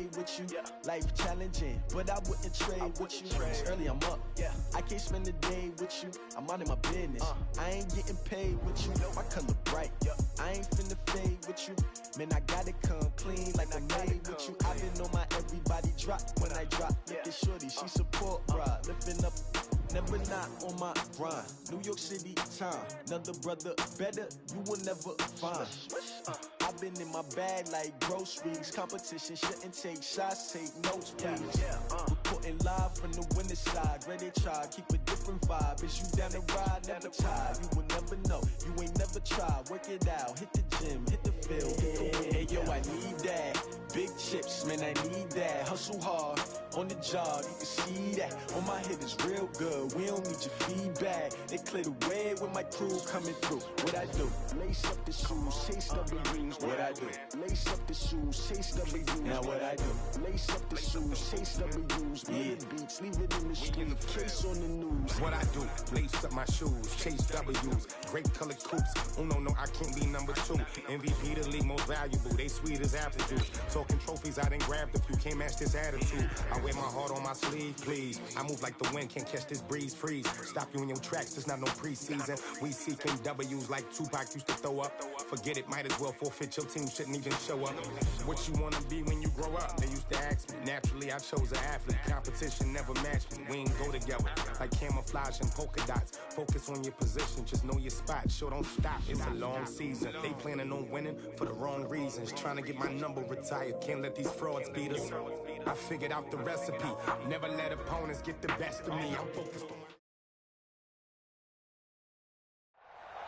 stay with you. Life challenging, but I wouldn't trade with you. It's early, I'm up. I can't spend the day with you. I'm out of my business. I ain't getting paid with you. My color bright. I ain't finna fade with you. Man, I gotta come clean like I made with you. I've been on my everybody drop when I drop. Look at shorty, she support, bruh. Lifting up, never not on my grind. New York City time, another brother better, you will never find. I've been in my bag like groceries. Competition shouldn't take shots, take notes, please. Reporting live from the winning side. Ready to try, keep a different vibe. Is you down the ride, never tired. You will never know, you ain't never tried. Work it out, hit the gym, hit the field, hit the win. Hey yo, I need that. Big chips, man, I need that. Hustle hard, on the job, you can see that. On my head is real good, we don't need your feedback. They clear the way with my crew coming through. What I do? Lace up the shoes, chase W's. What I do? Lace up the shoes, chase W's. Now what I do? Lace up the shoes, chase W's. Mid beats, leave it in the street, case on the news. What I do? Lace up my shoes, chase W's. Great colored coops. Oh no, I can't be number 2. MVP the league most valuable. They sweet as apple juice. Talking trophies, I done grabbed a few. Can't match this attitude. I wear my heart on my sleeve, please. I move like the wind, can't catch this breeze. Freeze. Stop you in your tracks. There's not no preseason. We seeking W's like Tupac used to throw up. Forget it, might as well forfeit. Your team shouldn't even show up. What you wanna be when you grow up? They used to ask me. Naturally, I chose an athlete. Competition never matched me. We ain't go together like camouflage and polka dots. Focus on your position, just know your spot. Sure, don't stop. It's a long season. They planning on winning for the wrong reasons. Trying to get my number retired. Can't let these frauds beat us. I figured out the recipe. Never let opponents get the best of me. I'm focused on my...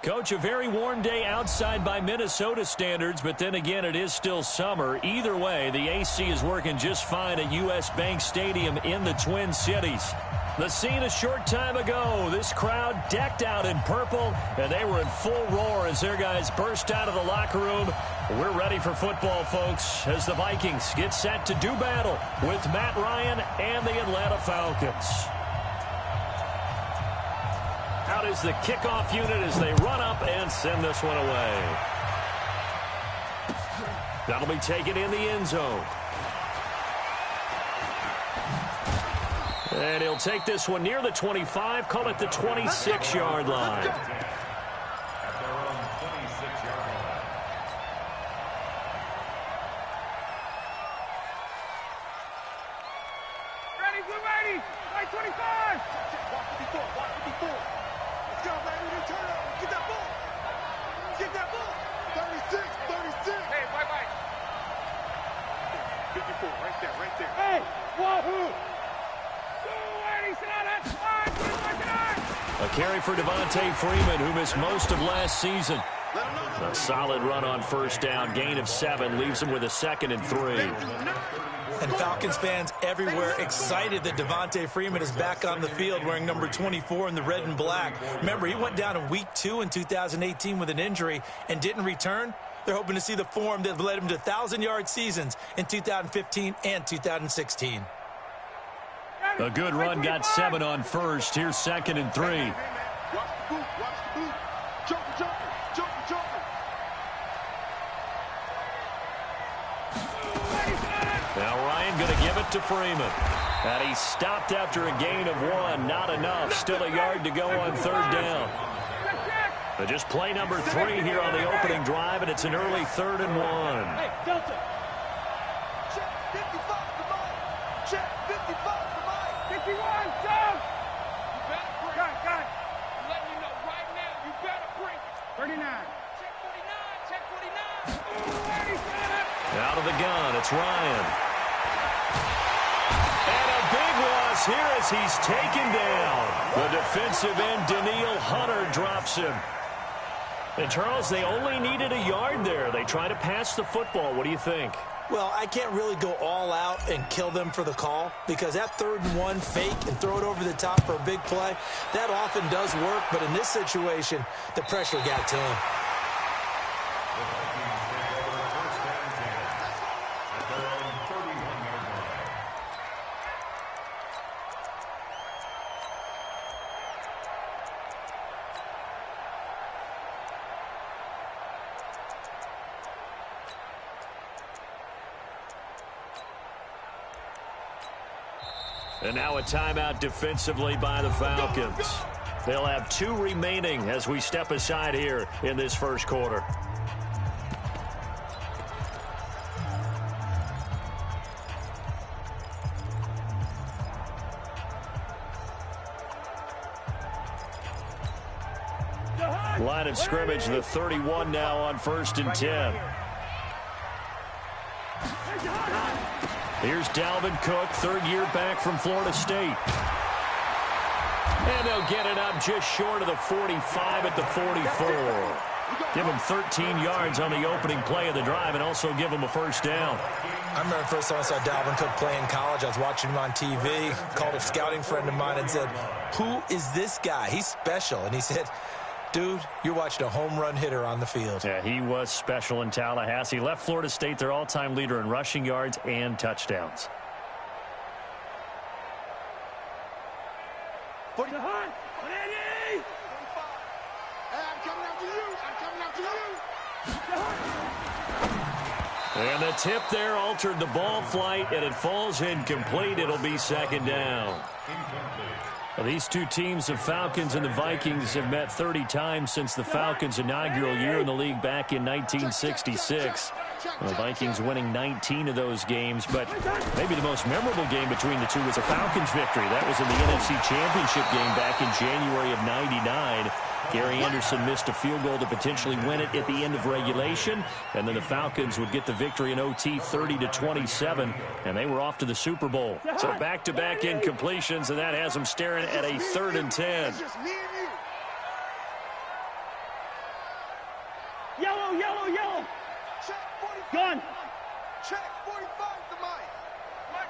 Coach, a very warm day outside by Minnesota standards, but then again, it is still summer. Either way, the AC is working just fine at U.S. Bank Stadium in the Twin Cities. The scene a short time ago, this crowd decked out in purple, and they were in full roar as their guys burst out of the locker room. We're ready for football, folks, as the Vikings get set to do battle with Matt Ryan and the Atlanta Falcons. Out is the kickoff unit as they run up and send this one away. That'll be taken in the end zone. And he'll take this one near the 25, call it the 26-yard line. At their own 26-yard line. Ready, blue 80, right 25. Watch 54, watch 54. Let's go, baby, turn up. Get that ball. Get that ball. 36, 36. Hey, bye-bye. 54, right there, right there. Hey, wahoo. A carry for Devontae Freeman, who missed most of last season. A solid run on first down, gain of 7, leaves him with a 2nd and 3. And Falcons fans everywhere excited that Devontae Freeman is back on the field wearing number 24 in the red and black. Remember, he went down in week 2 in 2018 with an injury and didn't return. They're hoping to see the form that led him to 1,000-yard seasons in 2015 and 2016. A good run, got 7 on first. Here's 2nd and 3. Watch the boot, watch the boot. Jumper, jumper, jumper, jumper. Now Ryan going to give it to Freeman. And he stopped after a gain of 1. Not enough. Still a yard to go on 3rd down. But just play number 3 here on the opening drive, and it's an early 3rd and 1. Hey, Delta. Check 55 for Mike. Check 55 for Mike. 51, down. You better bring it. Got it. I'm letting you know right now, you better bring it. 39. Check 49, check 49. Ooh, out of the gun, it's Ryan. And a big loss here as he's taken down. The defensive end, Daniil Hunter, drops him. And, Charles, they only needed a yard there. They try to pass the football. What do you think? Well, I can't really go all out and kill them for the call because that 3rd and 1 fake and throw it over the top for a big play, that often does work. But in this situation, the pressure got to him. And now a timeout defensively by the Falcons. They'll have 2 remaining as we step aside here in this first quarter. Line of scrimmage, the 31 now on 1st and 10. Here's Dalvin Cook, 3rd year back from Florida State. And they'll get it up just short of the 45 at the 44. Give him 13 yards on the opening play of the drive and also give him a first down. I remember the first time I saw Dalvin Cook play in college. I was watching him on TV, called a scouting friend of mine and said, "Who is this guy? He's special." And he said, "Dude, you're watching a home run hitter on the field." Yeah, he was special in Tallahassee. Left Florida State their all-time leader in rushing yards and touchdowns. And the tip there altered the ball flight, and it falls incomplete. It'll be 2nd down. Well, these two teams, the Falcons and the Vikings, have met 30 times since the Falcons' inaugural year in the league back in 1966. The Vikings winning 19 of those games, but maybe the most memorable game between the two was a Falcons victory. That was in the NFC Championship game back in January of '99. Gary Anderson missed a field goal to potentially win it at the end of regulation, and then the Falcons would get the victory in OT 30-27, and they were off to the Super Bowl. So back-to-back incompletions, and that has them staring at a 3rd and 10. Yellow, yellow, yellow. Gun. Check 45 to Mike.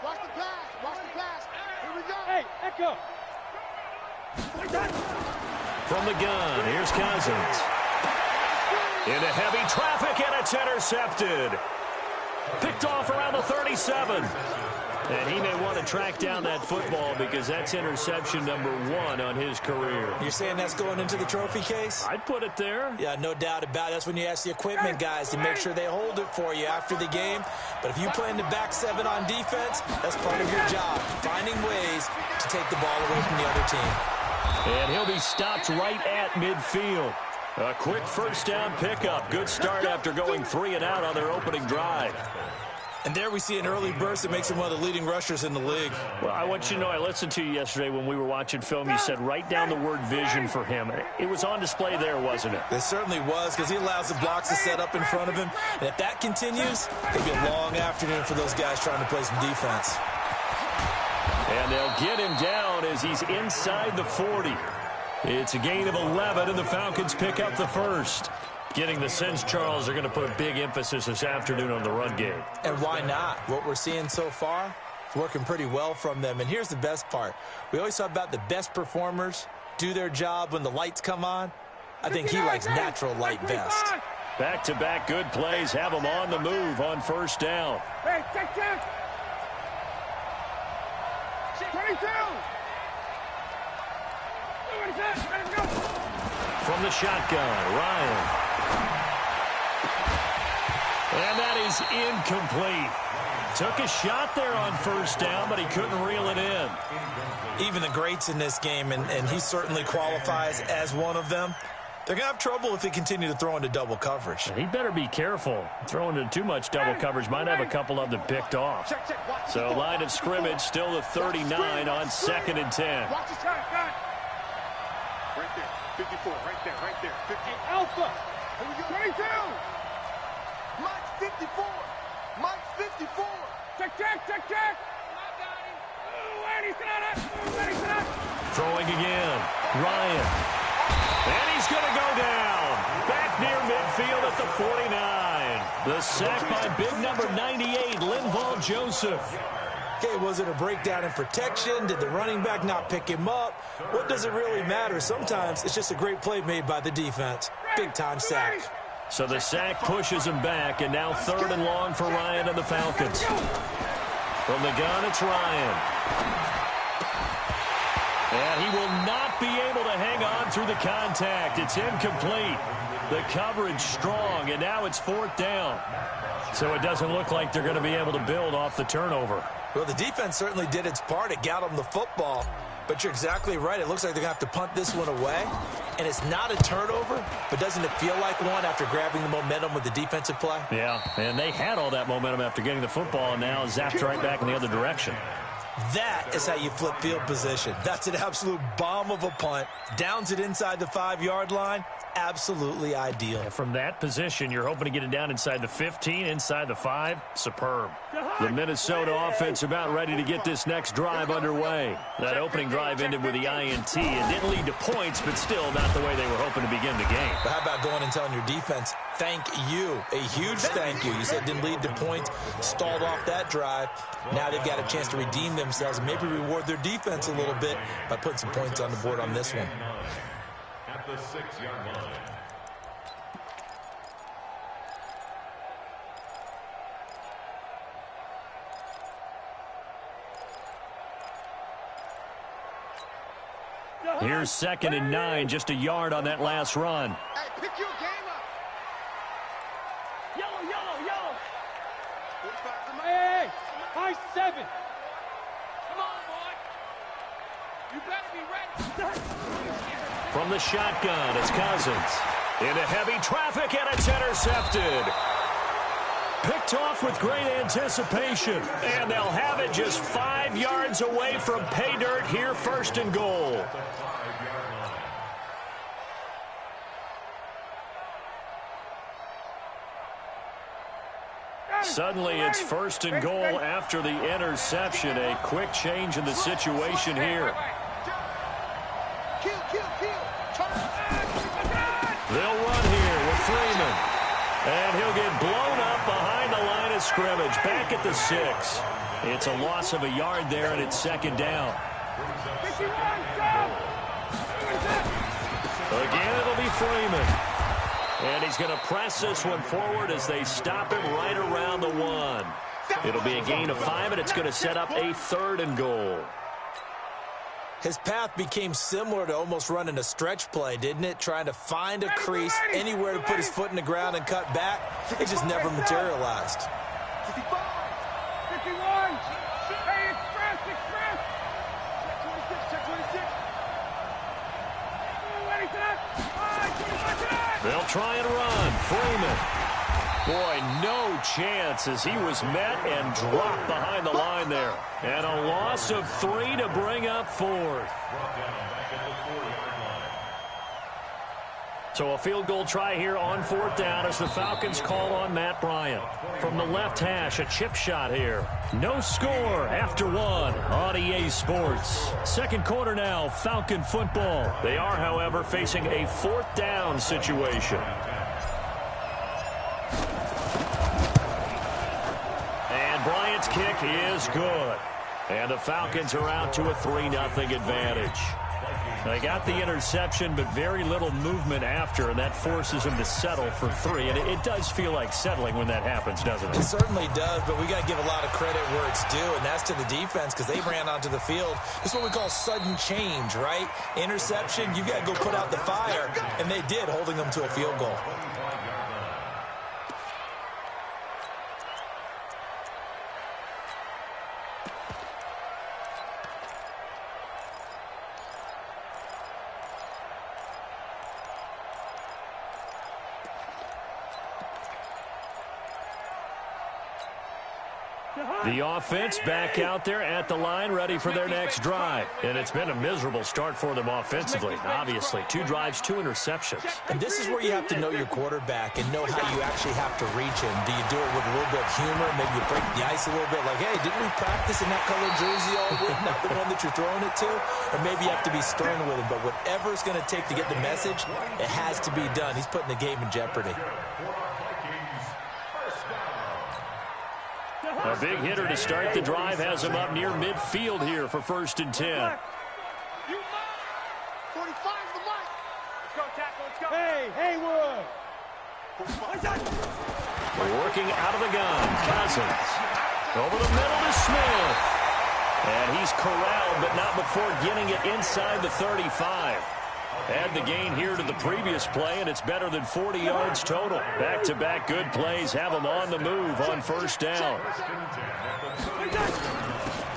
Watch the pass. Watch the pass. Here we go. Hey, Echo. From the gun, here's Cousins. Into heavy traffic, and it's intercepted. Picked off around the 37. And he may want to track down that football because that's interception number 1 on his career. You're saying that's going into the trophy case? I'd put it there. Yeah, no doubt about it. That's when you ask the equipment guys to make sure they hold it for you after the game. But if you play in the back 7 on defense, that's part of your job, finding ways to take the ball away from the other team. And he'll be stopped right at midfield. A quick first down pickup. Good start after going 3 and out on their opening drive. And there we see an early burst that makes him one of the leading rushers in the league. Well, I want you to know, I listened to you yesterday when we were watching film. You said write down the word vision for him. It was on display there, wasn't it? It certainly was, because he allows the blocks to set up in front of him. And if that continues, it'll be a long afternoon for those guys trying to play some defense. And they'll get him down as he's inside the 40. It's a gain of 11, and the Falcons pick up the first. Getting the sense, Charles, are going to put a big emphasis this afternoon on the run game. And why not? What we're seeing so far is working pretty well from them. And here's the best part. We always talk about the best performers do their job when the lights come on. I think he likes natural light best. Back-to-back good plays have him on the move on first down. Hey, check. 22. From the shotgun, Ryan. And that is incomplete. Took a shot there on first down, but he couldn't reel it in. Even the greats in this game, and he certainly qualifies as one of them, they're going to have trouble if they continue to throw into double coverage. He better be careful. Throwing into too much double coverage might have a couple of them picked off. So line of scrimmage still the 39 on 2nd and 10. Watch the shot. Right there. 54. Right there. 50. Alpha. Here we go. 22. Mike's 54. Mike's 54. Check. Throwing again. Ryan. And he's going to go down. Back near midfield at the 49. The sack by big number 98, Linval Joseph. Okay, was it a breakdown in protection? Did the running back not pick him up? What does it really matter? Sometimes it's just a great play made by the defense. Big-time sack. So the sack pushes him back, and now 3rd and long for Ryan and the Falcons. From the gun, it's Ryan. And he will not be able to hang on through the contact. It's incomplete. The coverage strong, and now it's 4th down. So it doesn't look like they're going to be able to build off the turnover. Well, the defense certainly did its part. It got them the football. But you're exactly right. It looks like they're going to have to punt this one away. And it's not a turnover, but doesn't it feel like one after grabbing the momentum with the defensive play? Yeah, and they had all that momentum after getting the football, and now zapped right back in the other direction. That is how you flip field position. That's an absolute bomb of a punt. Downs it inside the 5-yard line. Absolutely ideal. And from that position, you're hoping to get it down inside the 15, inside the 5. Superb. The Minnesota offense about ready to get this next drive underway. That opening drive ended with the INT. It didn't lead to points, but still not the way they were hoping to begin the game. But how about going and telling your defense, thank you, a huge thank you. You said it didn't lead to points, stalled off that drive. Now they've got a chance to redeem themselves and maybe reward their defense a little bit by putting some points on the board on this one. At the 6-yard line. Here's 2nd and 9, just a yard on that last run. Hey, pick your game up. Yellow, yellow, yellow. Hey, high 7. Come on, boy. You better be ready. From the shotgun, it's Cousins. Into heavy traffic, and it's intercepted. Picked off with great anticipation. And they'll have it just 5 yards away from pay dirt here, 1st and goal. Suddenly, it's 1st and goal after the interception. A quick change in the situation here. They'll run here with Freeman. And he'll get blown up behind the line of scrimmage. Back at the 6. It's a loss of a yard there, and it's 2nd down. Again, it'll be Freeman. And he's going to press this one forward as they stop him right around the 1. It'll be a gain of 5, and it's going to set up a 3rd and goal. His path became similar to almost running a stretch play, didn't it? Trying to find a crease, anywhere to put his foot in the ground and cut back. It just never materialized. 51. Hey, express. Check 26. Ready for that? They'll try and run. Freeman. Boy, no chance as he was met and dropped behind the line there. And a loss of 3 to bring up 4th. So a field goal try here on 4th down as the Falcons call on Matt Bryant. From the left hash, a chip shot here. No score after 1 on EA Sports. 2nd quarter now, Falcon football. They are, however, facing a 4th down situation. And Bryant's kick is good. And the Falcons are out to a 3-0 advantage. They got the interception, but very little movement after, and that forces them to settle for 3. And it does feel like settling when that happens, doesn't it? It certainly does, but we got to give a lot of credit where it's due, and that's to the defense because they ran onto the field. It's what we call sudden change, right? Interception, you got to go put out the fire, and they did, holding them to a field goal. The offense back out there at the line, ready for their next drive. And it's been a miserable start for them offensively, obviously. 2 drives, 2 interceptions. And this is where you have to know your quarterback and know how you actually have to reach him. Do you do it with a little bit of humor? Maybe you break the ice a little bit like, hey, didn't we practice in that colored jersey all week? Not the one that you're throwing it to? Or maybe you have to be stern with him. But whatever it's going to take to get the message, it has to be done. He's putting the game in jeopardy. A big hitter to start the drive has him up near midfield here for 1st and 10. 45's the mark. Let's go, tackle. Let's go. Hey, Haywood. Working out of the gun, Cousins. Over the middle to Smith. And he's corralled, but not before getting it inside the 35. Add the gain here to the previous play, and it's better than 40 yards total. Back-to-back good plays have him on the move on 1st down.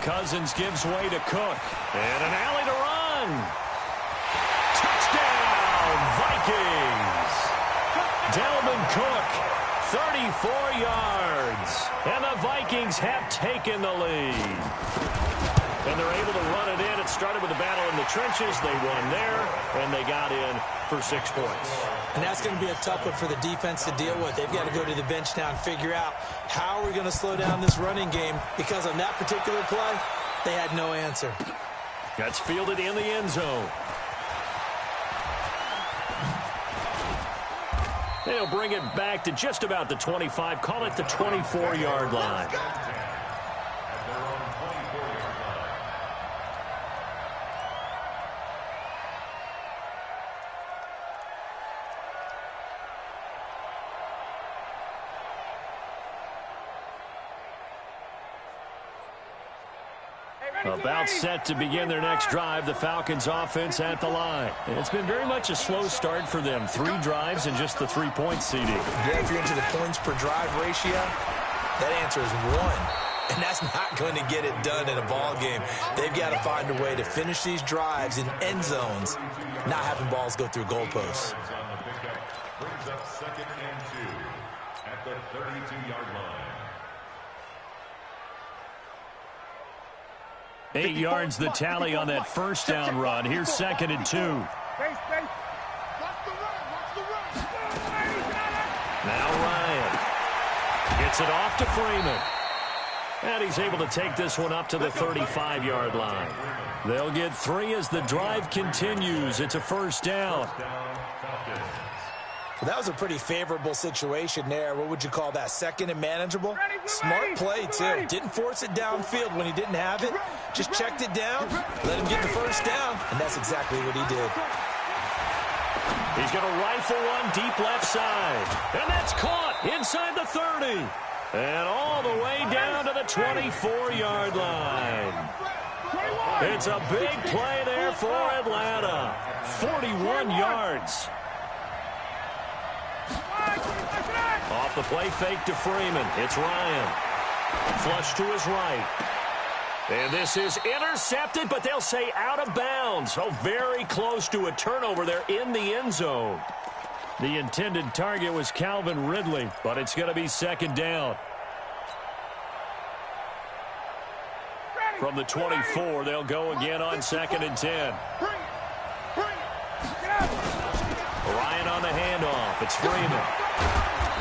Cousins gives way to Cook. And an alley to run. Touchdown, Vikings. Dalvin Cook, 34 yards. And the Vikings have taken the lead. And they're able to run it in. It started with a battle in the trenches. They won there, and they got in for 6 points. And that's going to be a tough one for the defense to deal with. They've got to go to the bench now and figure out how are we going to slow down this running game, because on that particular play, they had no answer. That's fielded in the end zone. They'll bring it back to just about the 25. Call it the 24-yard line. About set to begin their next drive, the Falcons offense at the line. And it's been very much a slow start for them. 3 drives and just the 3-point seeding. Yeah, if you're into the points per drive ratio, that answer is 1. And that's not going to get it done in a ball game. They've got to find a way to finish these drives in end zones, not having balls go through goalposts. Brings up 2nd and 2 at the 32-yard line. 8 yards the tally on that first down run. Here's 2nd and 2. Now Ryan gets it off to Freeman. And he's able to take this one up to the 35-yard line. They'll get 3 as the drive continues. It's a first down. Well, that was a pretty favorable situation there. What would you call that? 2nd and manageable? Smart play, too. Didn't force it downfield when he didn't have it. Just checked it down, let him get the first down, and that's exactly what he did. He's going to rifle one deep left side. And that's caught inside the 30. And all the way down to the 24-yard line. It's a big play there for Atlanta. 41 yards. Off the play fake to Freeman. It's Ryan. Flush to his right. And this is intercepted, but they'll say out of bounds. So very close to a turnover there in the end zone. The intended target was Calvin Ridley, but it's going to be 2nd down. From the 24, they'll go again on 2nd and 10. Ryan on the handoff. It's Freeman.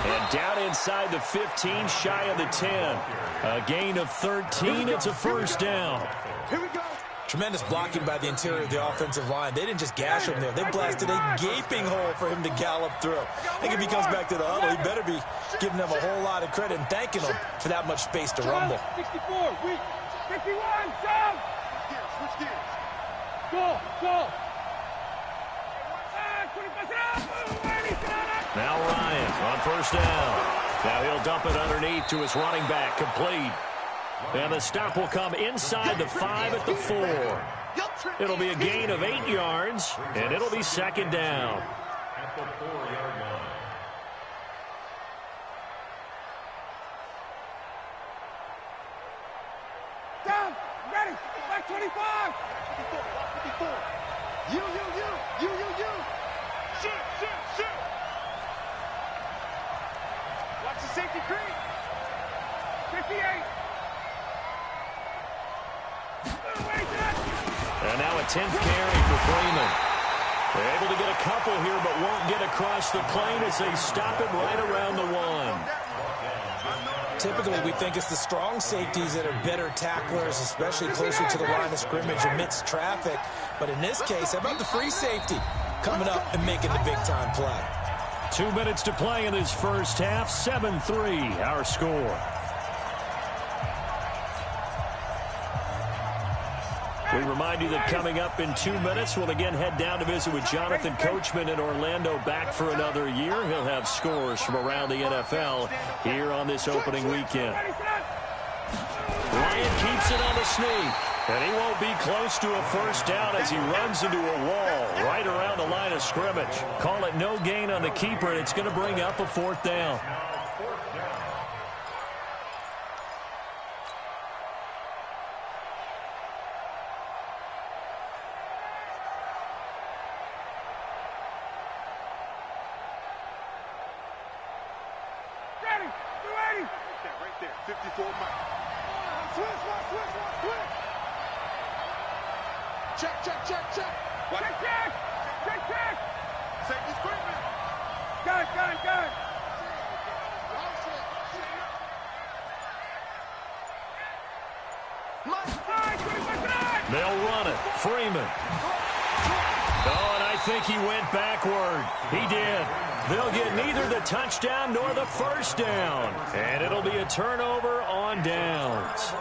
And down inside the 15, shy of the 10. A gain of 13. It's a first down. Here we go. Tremendous blocking by the interior of the offensive line. They didn't just gash him there. They blasted a gaping hole for him to gallop through. I think if he comes back to the huddle, he better be giving them a whole lot of credit and thanking them for that much space to rumble. 64, weak. 51, down. Switch gears. Go. Now Ryan on first down. Now he'll dump it underneath to his running back, complete. And the stop will come inside the 5 at the 4. It'll be a gain of 8 yards, and it'll be 2nd down. At the 4-yard line. Down, ready, back 25. 54. You. Shoot. Watch the safety creep. 58. And now a 10th carry for Freeman. They're able to get a couple here, but won't get across the plane as they stop it right around the 1. Typically, we think it's the strong safeties that are better tacklers, especially closer to the line of scrimmage amidst traffic. But in this case, how about the free safety coming up and making the big-time play? 2 minutes to play in this first half. 7-3, our score. We remind you that coming up in 2 minutes, we'll again head down to visit with Jonathan Coachman in Orlando, back for another year. He'll have scores from around the NFL here on this opening weekend. Ryan keeps it on the sneak, and he won't be close to a first down as he runs into a wall right around the line of scrimmage. Call it no gain on the keeper, and it's going to bring up a 4th down. 54, Mike. Switch. Check. What? Check. Safety screaming. Gun. They'll run it. Freeman. Oh, and I think he went backward. He did. They'll get neither the touchdown nor the first down. And it'll be a turnover on downs.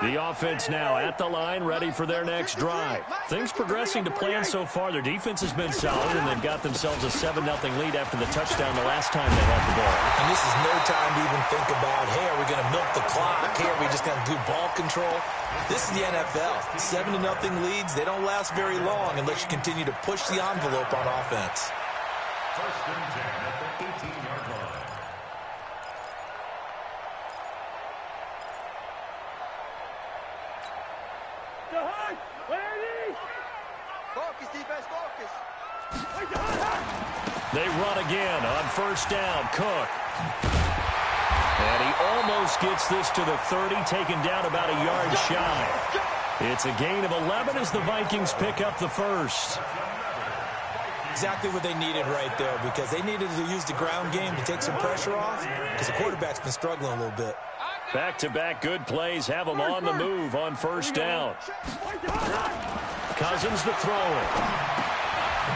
The offense now at the line, ready for their next drive. Things progressing to plan so far. Their defense has been solid, and they've got themselves a 7-0 lead after the touchdown the last time they had the ball. And this is no time to even think about, hey, are we going to milk the clock? Hey, are we just going to do ball control? This is the NFL. 7-0 leads, they don't last very long unless you continue to push the envelope on offense. First and 10 at the 18-yard line. Focus, defense, focus. They run again on first down. Cook. And he almost gets this to the 30, taken down about a yard shy. It's a gain of 11 as the Vikings pick up the first. Exactly what they needed right there, because they needed to use the ground game to take some pressure off, because the quarterback's been struggling a little bit. Back-to-back good plays have them on the move on first down. Cousins to throw it.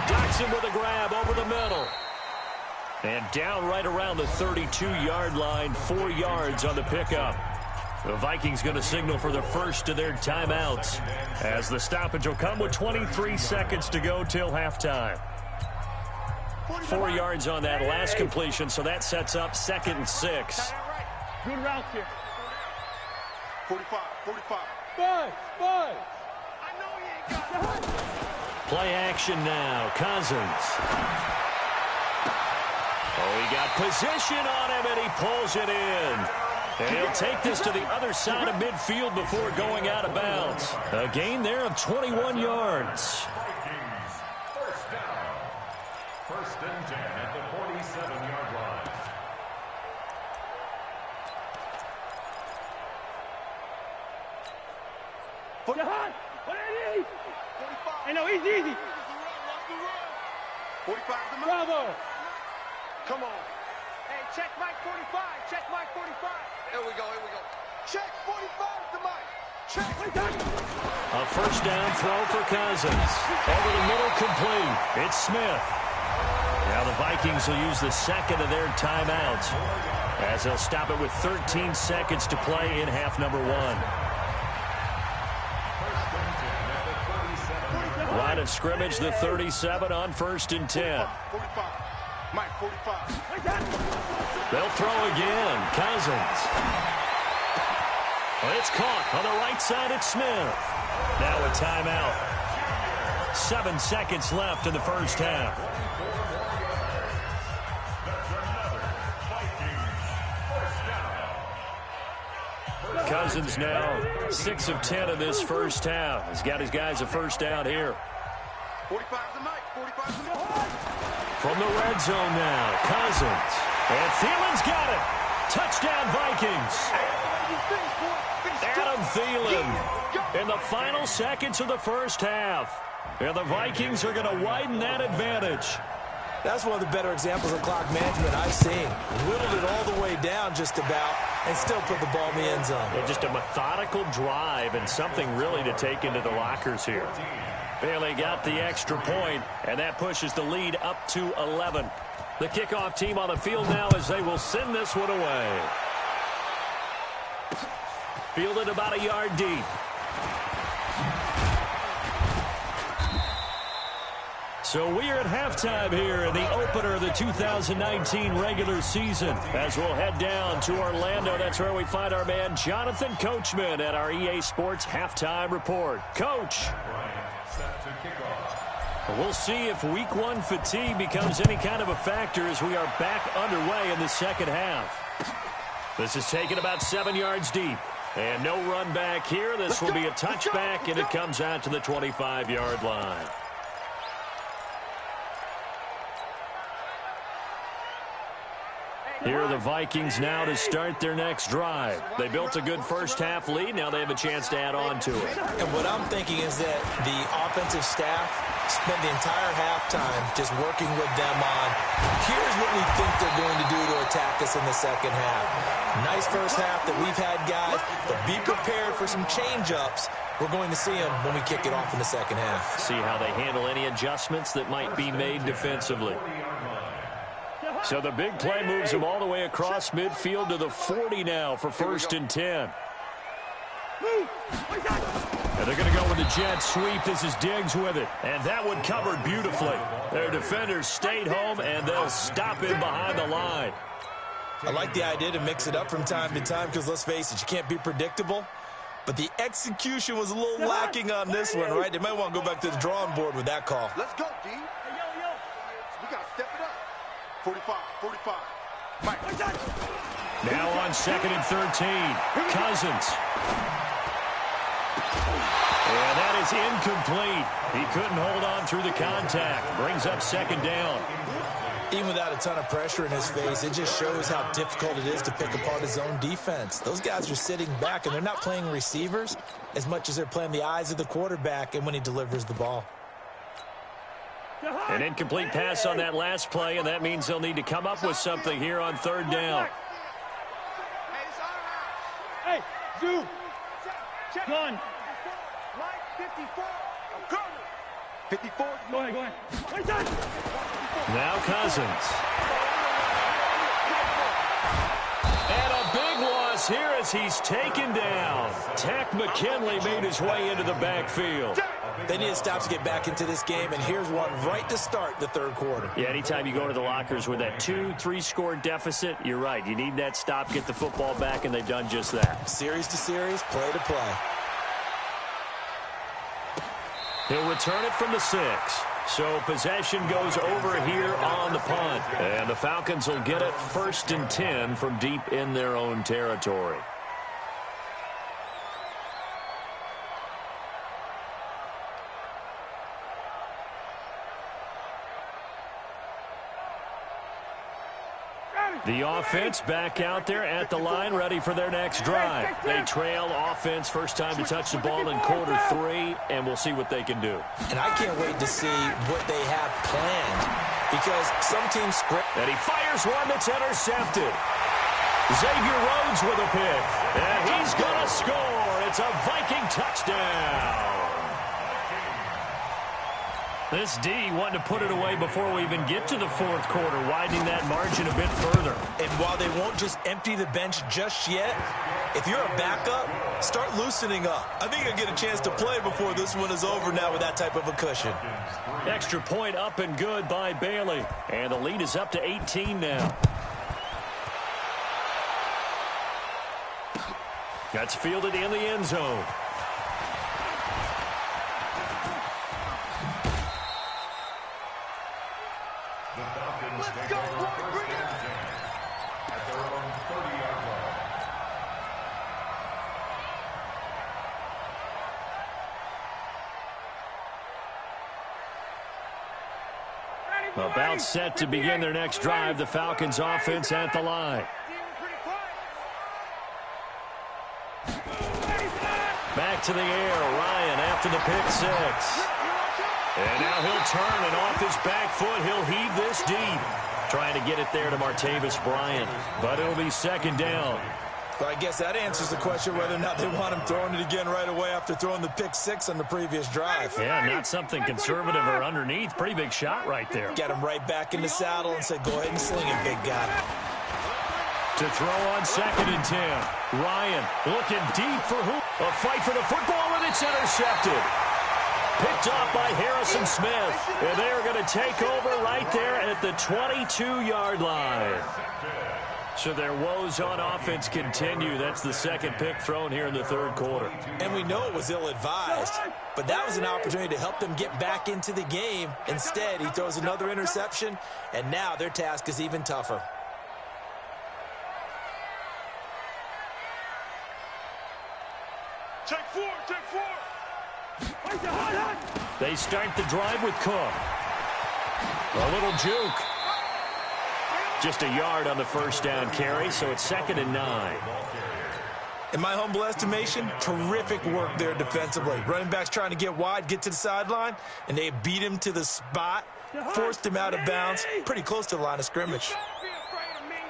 Jackson with a grab over the middle. And down right around the 32-yard line, 4 yards on the pickup. The Vikings going to signal for the first of their timeouts, as the stoppage will come with 23 seconds to go till halftime. 4 yards on that last completion, so that sets up 2nd and 6. Good routes here. 45. Five. I know he ain't got it. Play action now. Cousins. Oh, he got position on him, and he pulls it in. And he'll take this to the other side of midfield before going out of bounds. A gain there of 21 yards. First down. First and 10 at the 47-yard line. I know, he's easy. 45 the man. Bravo. Come on. Hey, check Mike 45. Check Mike 45. Here we go. Check 45 the Mike. Check. A first down throw for Cousins. Over the middle, complete. It's Smith. Now the Vikings will use the second of their timeouts, as they'll stop it with 13 seconds to play in half number 1. Line of scrimmage, the 37 on first and 10. 45. Mike 45. They'll throw again. Cousins. Well, it's caught on the right side. It's Smith. Now a timeout. 7 seconds left in the first half. Cousins now 6 of 10 in this first half. He's got his guys a first down here. 45 the Mike. 45 the Mike. From the red zone now, Cousins. And Thielen's got it. Touchdown, Vikings. Adam Thielen in the final seconds of the first half. And the Vikings are going to widen that advantage. That's one of the better examples of clock management I've seen. Whittled it all the way down just about and still put the ball in the end zone. Yeah, just a methodical drive and something really to take into the lockers here. Bailey got the extra point, and that pushes the lead up to 11. The kickoff team on the field now as they will send this one away. Fielded about a yard deep. So we are at halftime here in the opener of the 2019 regular season. As we'll head down to Orlando, that's where we find our man Jonathan Coachman at our EA Sports Halftime Report. Coach. We'll see if week 1 fatigue becomes any kind of a factor as we are back underway in the second half. This is taken about 7 yards deep. And no run back here. This will be a touchback, and it comes out to the 25-yard line. Here are the Vikings now to start their next drive. They built a good first-half lead. Now they have a chance to add on to it. And what I'm thinking is that the offensive staff spent the entire halftime just working with them on, here's what we think they're going to do to attack us in the second half. Nice first half that we've had, guys, but be prepared for some change-ups. We're going to see them when we kick it off in the second half. See how they handle any adjustments that might be made defensively. So the big play moves them all the way across midfield to the 40 now for 1st and 10. And they're going to go with the jet sweep. This is Diggs with it. And that one covered beautifully. Their defenders stayed home, and they'll stop him behind the line. I like the idea to mix it up from time to time because, let's face it, you can't be predictable. But the execution was a little lacking on this one, right? They might want to go back to the drawing board with that call. Let's go, D. We got to step it up. 45. Mike. Now on 2nd and 13. Cousins. And that is incomplete. He couldn't hold on through the contact. Brings up 2nd down. Even without a ton of pressure in his face, it just shows how difficult it is to pick apart his own defense. Those guys are sitting back, and they're not playing receivers as much as they're playing the eyes of the quarterback and when he delivers the ball. An incomplete pass on that last play, and that means they'll need to come up with something here on 3rd down. Hey, zoom. Gun. 54. I'm coming. 54. Go ahead. Now Cousins. And a big loss here as he's taken down. Tech McKinley made his way into the backfield. They need to stop to get back into this game, and here's one right to start the 3rd quarter. Yeah, anytime you go to the lockers with that 2-3 score deficit, you're right. You need that stop, get the football back, and they've done just that. Series to series, play to play. He'll return it from the 6. So possession goes over here on the punt. And the Falcons will get it 1st and 10 from deep in their own territory. The offense back out there at the line, ready for their next drive. They trail offense, first time to touch the ball in quarter 3, and we'll see what they can do. And I can't wait to see what they have planned, because some teams script. And he fires one that's intercepted. Xavier Rhodes with a pick, and he's going to score. It's a Viking touchdown. This D wanting to put it away before we even get to the 4th quarter, widening that margin a bit further. And while they won't just empty the bench just yet, if you're a backup, start loosening up. I think you'll get a chance to play before this one is over now with that type of a cushion. Extra point up and good by Bailey. And the lead is up to 18 now. That's fielded in the end zone. Let's go, boy, bring it. At their own 30-yard line. About set to begin their next drive. The Falcons offense at the line. Back to the air. Ryan after the pick 6. And now he'll turn, and off his back foot, he'll heave this deep. Trying to get it there to Martavis Bryant. But it'll be 2nd down. Well, I guess that answers the question whether or not they want him throwing it again right away after throwing the pick 6 on the previous drive. Yeah, not something conservative or underneath. Pretty big shot right there. Get him right back in the saddle and said, go ahead and sling it, big guy. To throw on 2nd and 10. Ryan looking deep for who? A fight for the football, and it's intercepted. Picked off by Harrison Smith. And they're going to take over right there at the 22-yard line. So their woes on offense continue. That's the 2nd pick thrown here in the 3rd quarter. And we know it was ill-advised, but that was an opportunity to help them get back into the game. Instead, he throws another interception, and now their task is even tougher. Take 4, take 4. They start the drive with Cook. A little juke. Just a yard on the first down carry, so it's 2nd and 9. In my humble estimation, terrific work there defensively. Running backs trying to get wide, get to the sideline, and they beat him to the spot, forced him out of bounds, pretty close to the line of scrimmage. You better be afraid of me.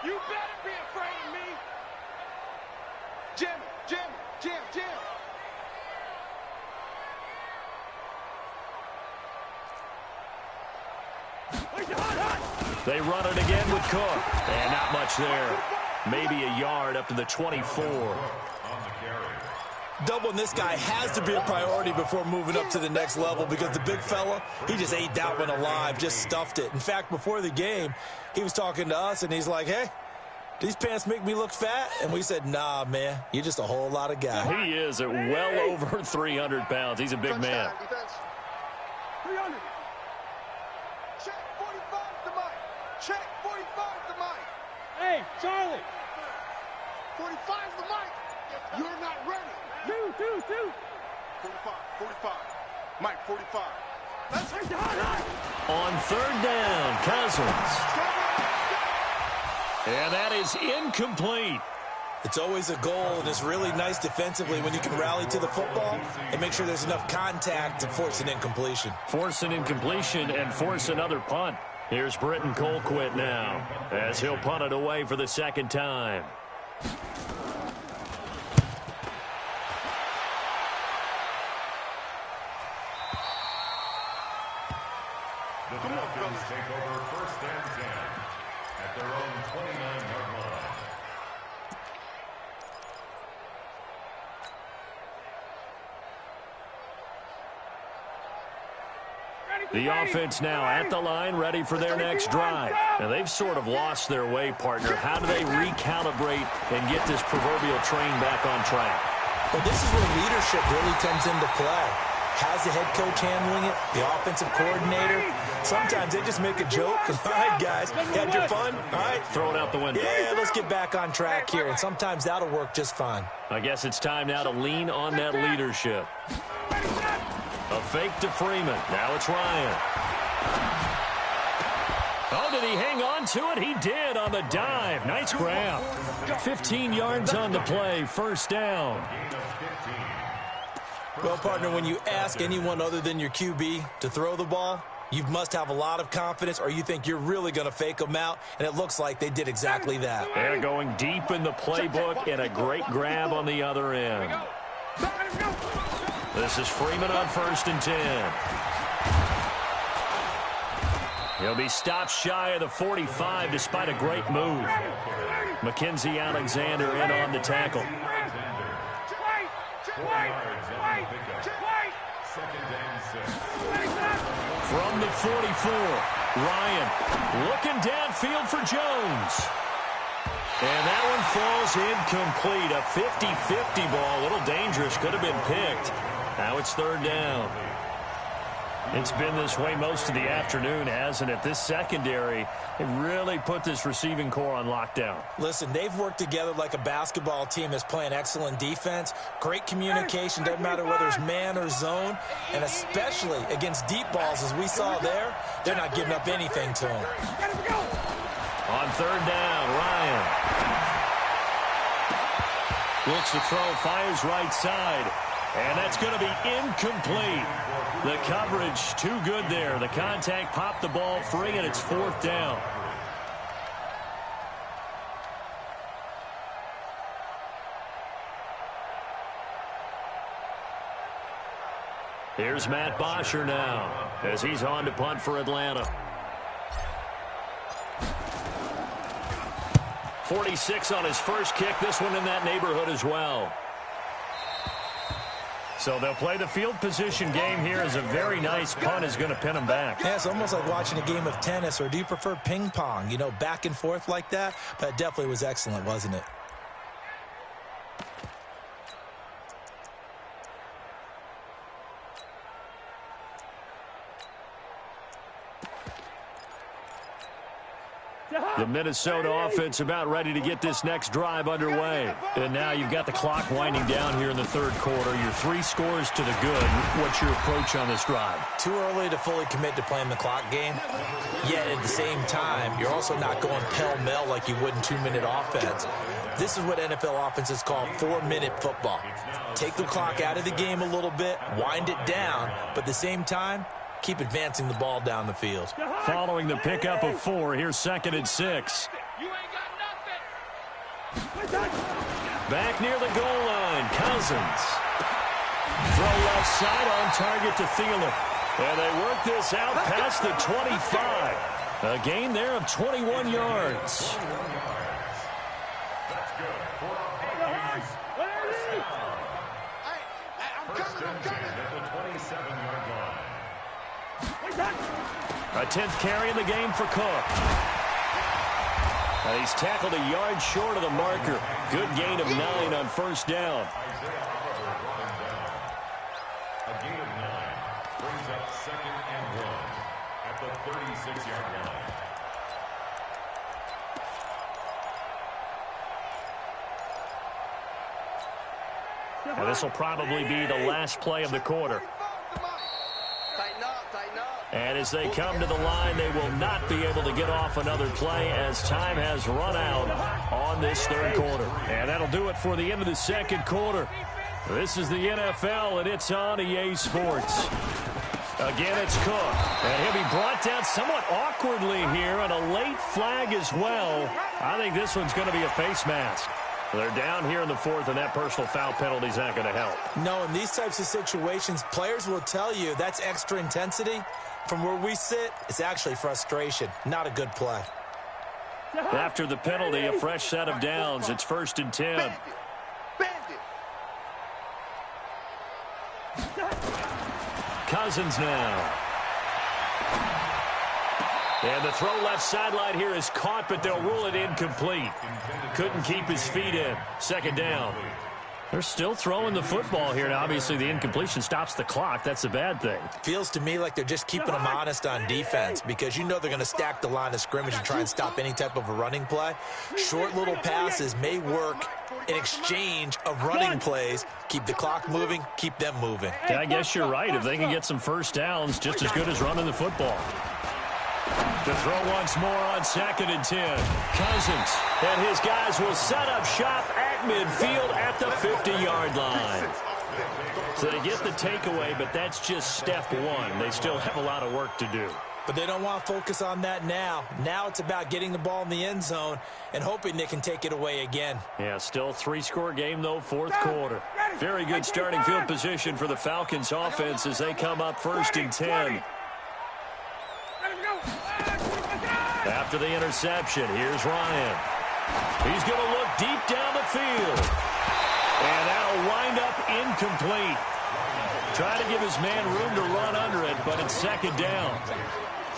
You better be afraid of me. Jim. They run it again with Cook, and not much there. Maybe a yard up to the 24. Doubling this guy has to be a priority before moving up to the next level because the big fella, he just ate that one alive, just stuffed it. In fact, before the game, he was talking to us, and he's like, hey, these pants make me look fat? And we said, nah, man, you're just a whole lot of guy. He is at well over 300 pounds. He's a big man. 300. Check 45 to Mike. Check 45 to Mike. Hey, Charlie. 45 to Mike. You're not ready. Two. 45. Mike, 45. That's it. On 3rd down, Cousins. And that is incomplete. It's always a goal, and it's really nice defensively when you can rally to the football and make sure there's enough contact to force an incompletion. Force an incompletion and force another punt. Here's Britton Colquitt now as he'll punt it away for the 2nd time. The Falcons take over 1st and 10 at their own 29-yard line. The offense now at the line, ready for their next drive. Now, they've sort of lost their way, partner. How do they recalibrate and get this proverbial train back on track? Well, this is where leadership really comes into play. How's the head coach handling it? The offensive coordinator? Sometimes they just make a joke. All right, guys, had your fun? All right. Throw it out the window. Yeah, let's get back on track here, and sometimes that'll work just fine. I guess it's time now to lean on that leadership. A fake to Freeman. Now it's Ryan. Oh, did he hang on to it? He did on the dive. Nice grab. 15 yards on the play. 1st down. Well, partner, when you ask anyone other than your QB to throw the ball, you must have a lot of confidence, or you think you're really going to fake them out, and it looks like they did exactly that. They're going deep in the playbook, and a great grab on the other end. This is Freeman on 1st and 10. He'll be stopped shy of the 45 despite a great move. Mackenzie Alexander in on the tackle. From the 44, Ryan looking downfield for Jones. And that one falls incomplete. A 50-50 ball, a little dangerous, could have been picked. Now it's 3rd down. It's been this way most of the afternoon, hasn't it? This secondary, they really put this receiving core on lockdown. Listen, they've worked together like a basketball team that's playing excellent defense. Great communication, doesn't matter whether it's man or zone. And especially against deep balls, as we saw there, they're not giving up anything to them. On 3rd down, Ryan looks to throw, fires right side. And that's going to be incomplete. The coverage too good there. The contact popped the ball free, and it's 4th down. Here's Matt Bosher now as he's on to punt for Atlanta. 46 on his first kick. This one in that neighborhood as well. So they'll play the field position game here as a very nice punt is going to pin them back. Yeah, it's almost like watching a game of tennis, or do you prefer ping pong? You know, back and forth like that? But it definitely was excellent, wasn't it? The Minnesota offense about ready to get this next drive underway. And now you've got the clock winding down here in the third quarter. You're 3 scores to the good. What's your approach on this drive? Too early to fully commit to playing the clock game. Yet at the same time, you're also not going pell-mell like you would in 2-minute offense. This is what NFL offenses call 4-minute football. Take the clock out of the game a little bit, wind it down, but at the same time, keep advancing the ball down the field. Following the pickup of 4, here's 2nd and 6. You ain't got nothing. Back near the goal line, Cousins. Throw left side on target to Thielen. And they work this out past the 25. A gain there of 21 yards. That's good. For First and 10 at the 27-yard line. A 10th carry in the game for Cook. And he's tackled a yard short of the marker. Good gain of 9 on first down. A gain of 9 brings up 2nd and 1 at the 36-yard line. And this will probably be the last play of the quarter. And as they come to the line, they will not be able to get off another play as time has run out on this third quarter. And that'll do it for the end of the second quarter. This is the NFL, and it's on EA Sports. Again, it's Cook. And he'll be brought down somewhat awkwardly here, and a late flag as well. I think this one's going to be a face mask. They're down here in the 4th, and that personal foul penalty is not going to help. No, in these types of situations, players will tell you that's extra intensity. From where we sit, it's actually frustration. Not a good play. After the penalty, a fresh set of downs. It's 1st and 10. Cousins now. And the throw left sideline here is caught, but they'll rule it incomplete. Couldn't keep his feet in. 2nd down. They're still throwing the football here. Now, obviously, the incompletion stops the clock. That's a bad thing. Feels to me like they're just keeping them honest on defense because you know they're going to stack the line of scrimmage and try and stop any type of a running play. Short little passes may work in exchange of running plays. Keep the clock moving, keep them moving. Yeah, I guess you're right. If they can get some first downs, just as good as running the football. To throw once more on 2nd and 10. Cousins and his guys will set up shop at midfield at the 50-yard line. So they get the takeaway, but that's just step 1. They still have a lot of work to do. But they don't want to focus on that now. Now it's about getting the ball in the end zone and hoping they can take it away again. Yeah, still 3-score game, though, 4th quarter. Very good starting field position for the Falcons offense as they come up 1st and 10. After the interception, here's Ryan. He's going to look deep down the field. And that'll wind up incomplete. Trying to give his man room to run under it, but it's 2nd down.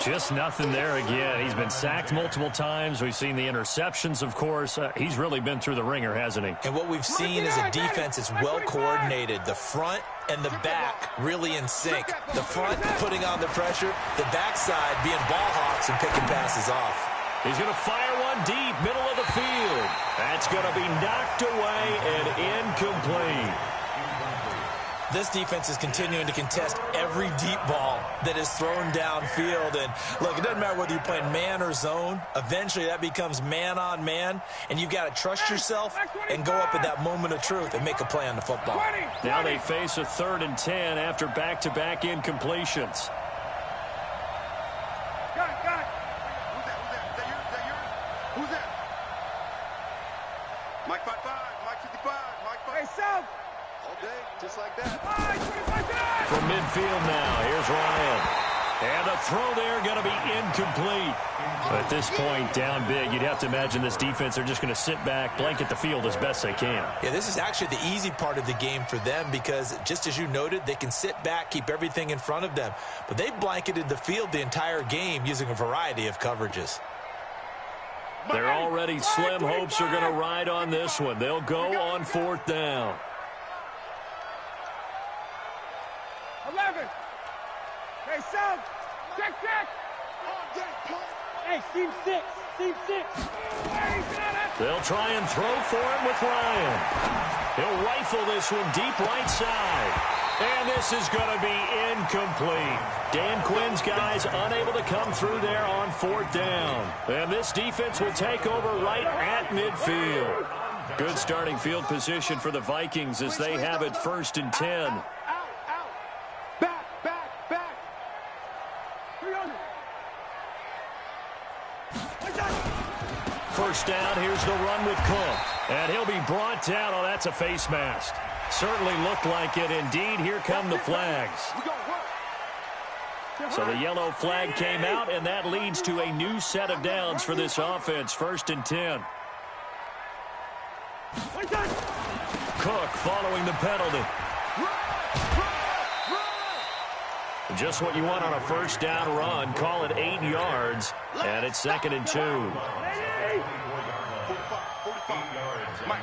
Just nothing there again. He's been sacked multiple times. We've seen the interceptions, of course. He's really been through the ringer, hasn't he? And what we've seen is a defense that's well coordinated. The front and the back really in sync. The front putting on the pressure, the backside being ball hawks and picking passes off. He's going to fire one deep, middle of the field. That's going to be knocked away and incomplete. This defense is continuing to contest every deep ball that is thrown downfield. And, look, it doesn't matter whether you're playing man or zone. Eventually that becomes man-on-man, and you've got to trust yourself and go up at that moment of truth and make a play on the football. Now they face a 3rd and 10 after back-to-back incompletions. Who's that? Mike 55, Mike 55, Mike 5. Hey, South! All day, just like that. From midfield now, here's Ryan. And the throw there going to be incomplete. At this point, down big, you'd have to imagine this defense, they're just going to sit back, blanket the field as best they can. Yeah, this is actually the easy part of the game for them because, just as you noted, they can sit back, keep everything in front of them. But they've blanketed the field the entire game using a variety of coverages. They're already slim hopes are going to ride on this one. They'll go on 4th down. 11. Hey, South. Check. Hey, Hey, seam 6. Seam 6. They'll try and throw for him with Ryan. He'll rifle this one deep right side. And this is going to be incomplete. Dan Quinn's guys unable to come through there on 4th down. And this defense will take over right at midfield. Good starting field position for the Vikings as they have it 1st and 10. Out. Back. 300. 1st down, here's the run with Cook. And he'll be brought down. Oh, that's a face mask. Certainly looked like it. Indeed, here come the flags. So the yellow flag came out, and that leads to a new set of downs for this offense. 1st and 10. Cook following the penalty. Just what you want on a 1st down run. Call it 8 yards, and it's 2nd and 2.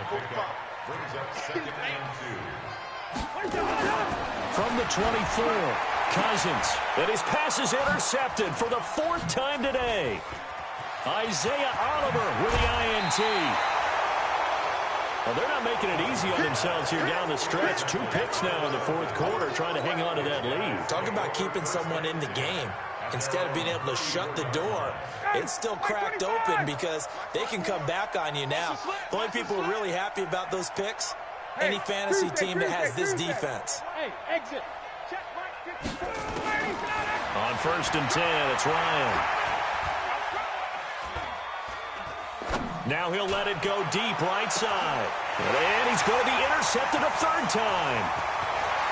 45. Brings up 2nd and 2. From the 24, Cousins. And his pass is intercepted for the 4th time today. Isaiah Oliver with the INT. Well, they're not making it easy on themselves here down the stretch. 2 picks now in the 4th quarter trying to hang on to that lead. Talk about keeping someone in the game. Instead of being able to shut the door, it's still cracked open because they can come back on you now. The only people who are really happy about those picks, any fantasy team that has this defense. Hey, exit. On 1st and 10, it's Ryan. Now he'll let it go deep right side. And he's going to be intercepted a 3rd time.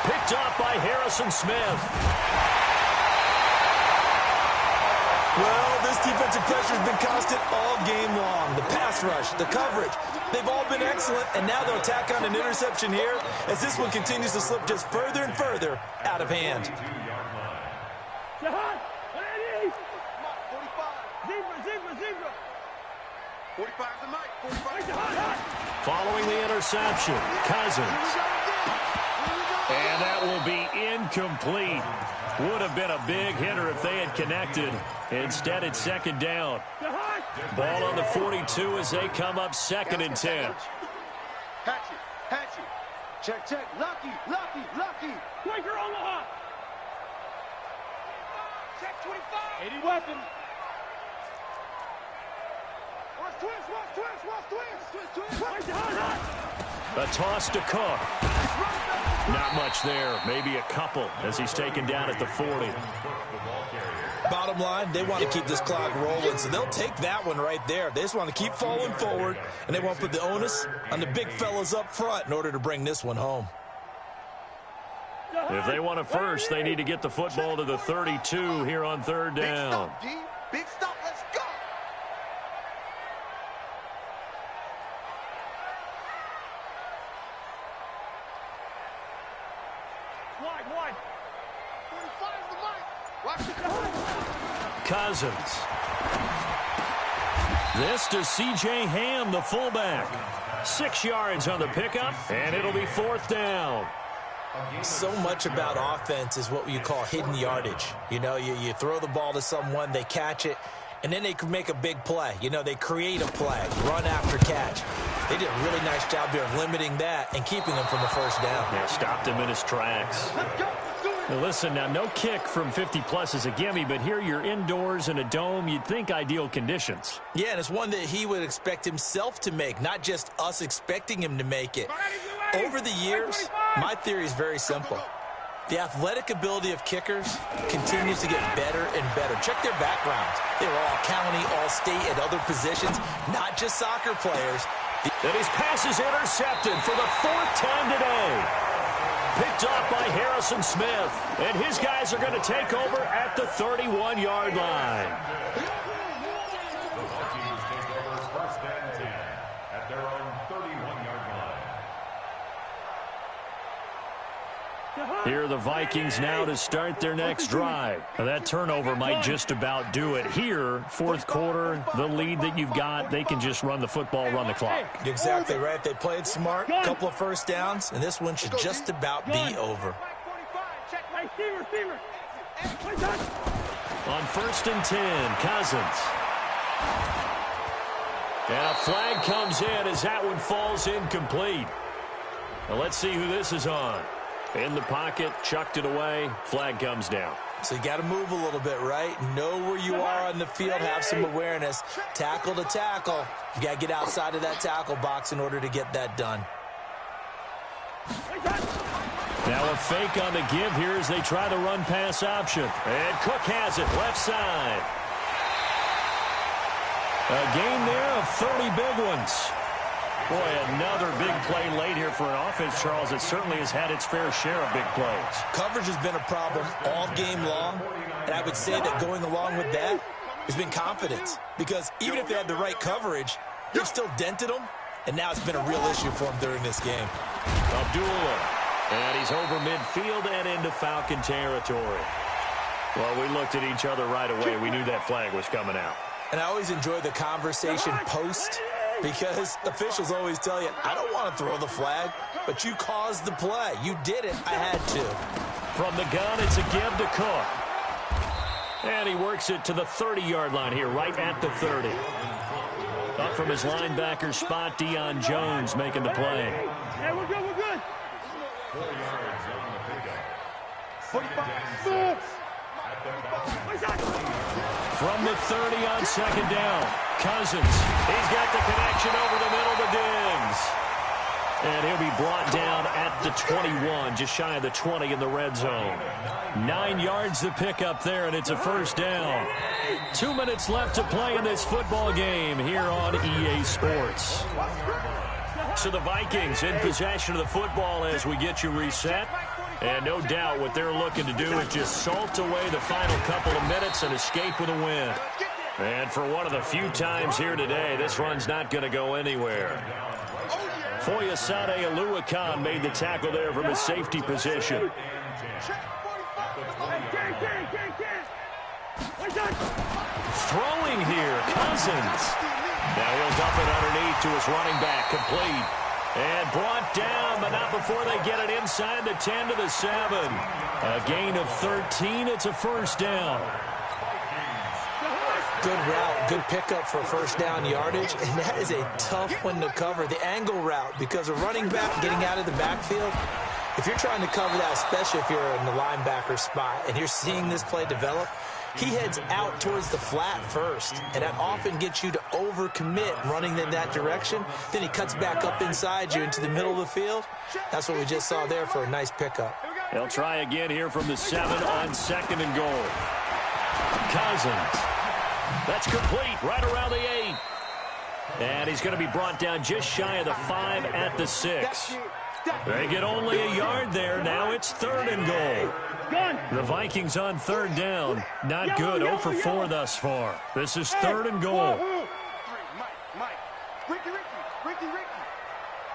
Picked up by Harrison Smith. Well, this defensive pressure has been constant all game long. The pass rush, the coverage, they've all been excellent, and now they'll tack on an interception here as this one continues to slip just further and further out of hand. 45 the mic. 45. Following the interception, Cousins. And that will be incomplete. Would have been a big hitter if they had connected. Instead, it's 2nd down. Ball on the 42 as they come up 2nd and 10. Hatchet. Check. Lucky. Quaker Omaha. Check 25. 80 weapon. Watch twist. A toss to Cook. Not much there. Maybe a couple as he's taken down at the 40. Bottom line, they want to keep this clock rolling, so they'll take that one right there. They just want to keep falling forward, and they want to put the onus on the big fellas up front in order to bring this one home. If they want a first, they need to get the football to the 32 here on 3rd down. Big stop, let's go. Wide. 45 the mic. Watch it. Cousins. This to C.J. Ham, the fullback. 6 yards on the pickup, and it'll be 4th down. So much about offense is what you call hidden yardage. You know, you throw the ball to someone, they catch it, and then they can make a big play. You know, they create a play, run after catch. They did a really nice job here of limiting that and keeping him from the 1st down. Yeah, stopped him in his tracks. Now listen, now no kick from 50-plus is a gimme, but here you're indoors in a dome. You'd think ideal conditions. Yeah, and it's one that he would expect himself to make, not just us expecting him to make it. Over the years, my theory is very simple. The athletic ability of kickers continues to get better and better. Check their backgrounds. They were all county, all state, at other positions, not just soccer players. And his pass is intercepted for the 4th time today. Picked up by Harrison Smith. And his guys are going to take over at the 31-yard line. The Vikings take over 1st and 10 at their own 31-yard line. Here are the Vikings now to start their next drive. Now, that turnover might just about do it. Here, 4th quarter, the lead that you've got, they can just run the football, run the clock. Exactly right. They played smart, a couple of 1st downs, and this one should just about be over. Receiver. On 1st and 10, Cousins. And a flag comes in as that one falls incomplete. Now let's see who this is on. In the pocket, chucked it away, flag comes down. So you got to move a little bit, right? Know where you are on the field, have some awareness. Tackle to tackle. You got to get outside of that tackle box in order to get that done. Now a fake on the give here as they try the run-pass option. And Cook has it, left side. A gain there of 30 big ones. Boy, another big play late here for an offense, Charles, that certainly has had its fair share of big plays. Coverage has been a problem all game long, and I would say that going along with that has been confidence. Because even if they had the right coverage, they've still dented them, and now it's been a real issue for them during this game. Abdullah, and he's over midfield and into Falcon territory. Well, we looked at each other right away. We knew that flag was coming out. And I always enjoy the conversation post, because officials always tell you, I don't want to throw the flag, but you caused the play. You did it. I had to. From the gun, it's a give to Cook. And he works it to the 30-yard line here, right at the 30. Up from his linebacker spot, Deion Jones making the play. Hey, we're good, we're good. 4 yards on the pickup. 45. From the 30 on second down, Cousins. He's got the connection over the middle to Diggs. And he'll be brought down at the 21, just shy of the 20 in the red zone. 9 yards to pick up there, and it's a first down. 2 minutes left to play in this football game here on EA Sports. So the Vikings in possession of the football as we get you reset. And no doubt what they're looking to do is just salt away the final couple of minutes and escape with a win. And for one of the few times here today, this run's not going to go anywhere. Foyesade Oluwakan made the tackle there from his safety position. Throwing here, Cousins. Now he'll dump it underneath to his running back, complete. And brought down, but not before they get it inside the 10 to the 7. A gain of 13. It's a first down. Good route, good pickup for first down yardage, and that is a tough one to cover, the angle route, because a running back getting out of the backfield, if you're trying to cover that, especially if you're in the linebacker spot and you're seeing this play develop, he heads out towards the flat first, and that often gets you to overcommit running in that direction. Then he cuts back up inside you into the middle of the field. That's what we just saw there for a nice pickup. They'll try again here from the 7 on second and goal. Cousins. That's complete right around the 8. And he's going to be brought down just shy of the 5 at the 6. They get only a yard there. Now it's third and goal. The Vikings on third down. Not good. 0 for 4 thus far. This is third and goal. Mike. Ricky.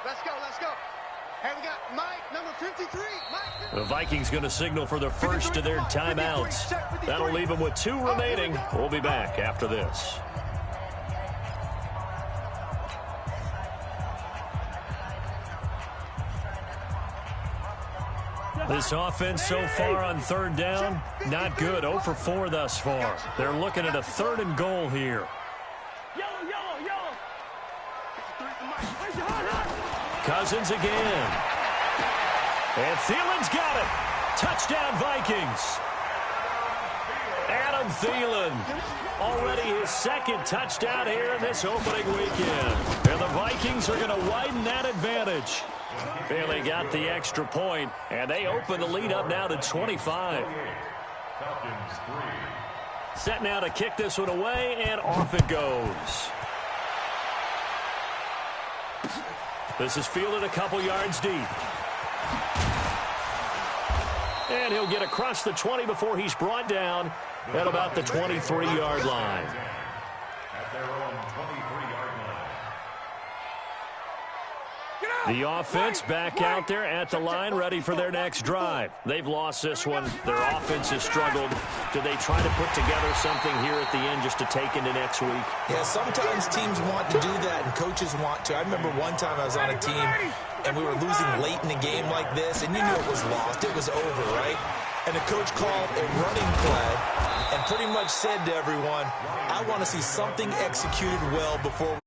Let's go. Hey, we got Mike, number 53. Mike. The Vikings going to signal for the first of their timeouts. That'll leave them with 2 remaining. We'll be back after this. This offense so far on third down, not good. 0 for 4 thus far. They're looking at a third and goal here. Yellow. Cousins again. And Thielen's got it. Touchdown Vikings. Adam Thielen, already his second touchdown here in this opening weekend. And the Vikings are going to widen that advantage. Bailey got the extra point, and they open the lead up now to 25. Set now to kick this one away, and off it goes. This is fielded a couple yards deep. And he'll get across the 20 before he's brought down at about the 23-yard line. At their own 23-yard line. The offense back out there at the line, ready for their next drive. They've lost this one. Their offense has struggled. Do they try to put together something here at the end just to take into next week? Yeah, sometimes teams want to do that and coaches want to. I remember one time I was on a team and we were losing late in the game like this, and you knew it was lost. It was over, right? And the coach called a running play, and pretty much said to everyone, I want to see something executed well before